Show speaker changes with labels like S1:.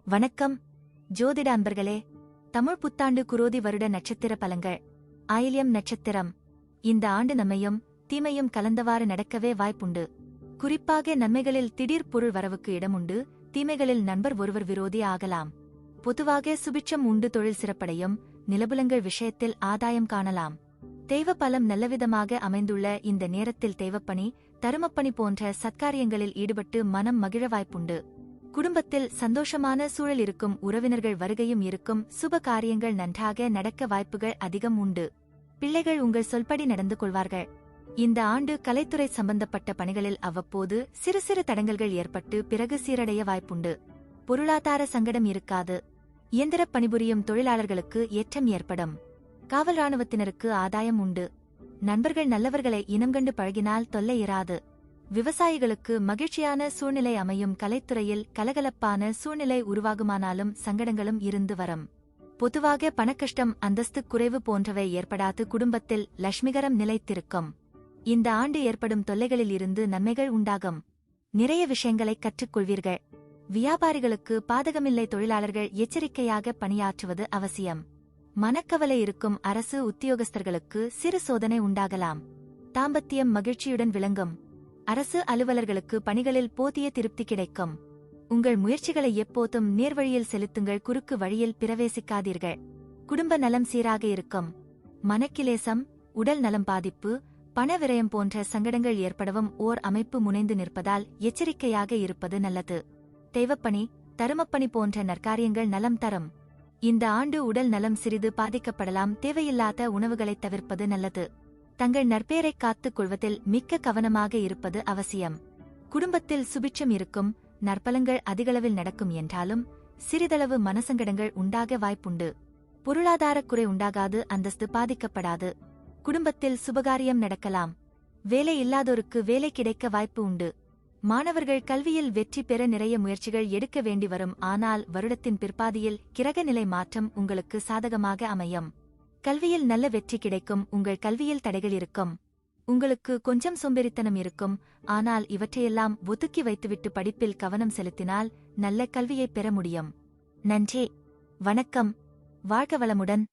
S1: வணக்கம் ஜோதிட அன்பர்களே. தமிழ் புத்தாண்டு குரோதி வருட நட்சத்திர பலன்கள். ஆயில்யம் நட்சத்திரம். இந்த ஆண்டு நன்மையும் தீமையும் கலந்தவாறு நடக்கவே வாய்ப்புண்டு. குறிப்பாக நன்மைகளில் திடீர் பொருள் வரவுக்கு இடமுண்டு, தீமைகளில் நண்பர் ஒருவர் விரோதி ஆகலாம். பொதுவாக சுபிட்சம் உண்டு, தொழில் சிறப்படையும், நிலபுலங்கள் விஷயத்தில் ஆதாயம் காணலாம். தெய்வ பலம் நல்லவிதமாக அமைந்துள்ள இந்த நேரத்தில் தெய்வப்பணி, தருமப்பணி போன்ற சத்காரியங்களில் ஈடுபட்டு மனம் மகிழ வாய்ப்புண்டு. குடும்பத்தில் சந்தோஷமான சூழல் இருக்கும், உறவினர்கள் வருகையும் இருக்கும், சுப காரியங்கள் நன்றாக நடக்க வாய்ப்புகள் அதிகம் உண்டு. பிள்ளைகள் உங்கள் சொல்படி நடந்து கொள்வார்கள். இந்த ஆண்டு கலைத்துறை சம்பந்தப்பட்ட பணிகளில் அவ்வப்போது சிறு சிறு தடங்கல்கள் ஏற்பட்டு பிறகு சீரடைய வாய்ப்புண்டு. பொருளாதார சங்கடம் இருக்காது. இயந்திர பணிபுரியும் தொழிலாளர்களுக்கு ஏற்றம் ஏற்படும். காவல் இராணுவத்தினருக்கு ஆதாயம் உண்டு. நண்பர்கள் நல்லவர்களை இனங்கண்டு பழகினால் தொல்லை இராது. விவசாயிகளுக்கு மகிழ்ச்சியான சூழ்நிலை அமையும். கலைத்துறையில் கலகலப்பான சூழ்நிலை உருவாகுமானாலும் சங்கடங்களும் இருந்து வரும். பொதுவாக பணக்கஷ்டம், அந்தஸ்து குறைவு போன்றவை ஏற்படாது. குடும்பத்தில் லட்சுமிகரம் நிலைத்திருக்கும். இந்த ஆண்டு ஏற்படும் தொல்லைகளில் இருந்து நன்மைகள் உண்டாகும். நிறைய விஷயங்களை கற்றுக்கொள்வீர்கள். வியாபாரிகளுக்கு பாதகமில்லை. தொழிலாளர்கள் எச்சரிக்கையாக பணியாற்றுவது அவசியம். மனக்கவலை இருக்கும். அரசு உத்தியோகஸ்தர்களுக்கு சிறு சோதனை உண்டாகலாம். தாம்பத்தியம் மகிழ்ச்சியுடன் விளங்கும். அரசு அலுவலர்களுக்கு பணிகளில் போதிய திருப்தி கிடைக்கும். உங்கள் முயற்சிகளை எப்போதும் நேர்வழியில் செலுத்துங்கள். குறுக்கு வழியில் பிரவேசிக்காதீர்கள். குடும்ப நலம் சீராக இருக்கும். மனக்கிலேசம், உடல் நலம் பாதிப்பு, பண விரயம் போன்ற சங்கடங்கள் ஏற்படவும் ஓர் அமைப்பு முனைந்து நிற்பதால் எச்சரிக்கையாக இருப்பது நல்லது. தெய்வப்பணி, தருமப்பணி போன்ற நற்காரியங்கள் நலம் தரும். இந்த ஆண்டு உடல் நலம் சிறிது பாதிக்கப்படலாம். தேவையில்லாத உணவுகளைத் தவிர்ப்பது நல்லது. தங்கள் நற்பெயரைக் காத்துக் கொள்வதில் மிக்க கவனமாக இருப்பது அவசியம். குடும்பத்தில் சுபிட்சம் இருக்கும். நற்பலங்கள் அதிகளவில் நடக்கும் என்றாலும் சிறிதளவு மனசங்கடங்கள் உண்டாக வாய்ப்புண்டு. பொருளாதாரக் குறை உண்டாகாது. அந்தஸ்து பாதிக்கப்படாது. குடும்பத்தில் சுபகாரியம் நடக்கலாம். வேலை இல்லாதோருக்கு வேலை கிடைக்க வாய்ப்பு உண்டு. மாணவர்கள் கல்வியில் வெற்றி பெற நிறைய முயற்சிகள் எடுக்க வேண்டி வரும். ஆனால் வருடத்தின் பிற்பாதியில் கிரகநிலை மாற்றம் உங்களுக்கு சாதகமாக அமையும். கல்வியில் நல்ல வெற்றி கிடைக்கும். உங்கள் கல்வியில் தடைகள் இருக்கும். உங்களுக்கு கொஞ்சம் சோம்பேறித்தனம் இருக்கும். ஆனால் இவற்றையெல்லாம் ஒதுக்கி வைத்துவிட்டு படிப்பில் கவனம் செலுத்தினால் நல்ல கல்வியை பெற முடியும். நன்றி, வணக்கம், வாழ்க வளமுடன்.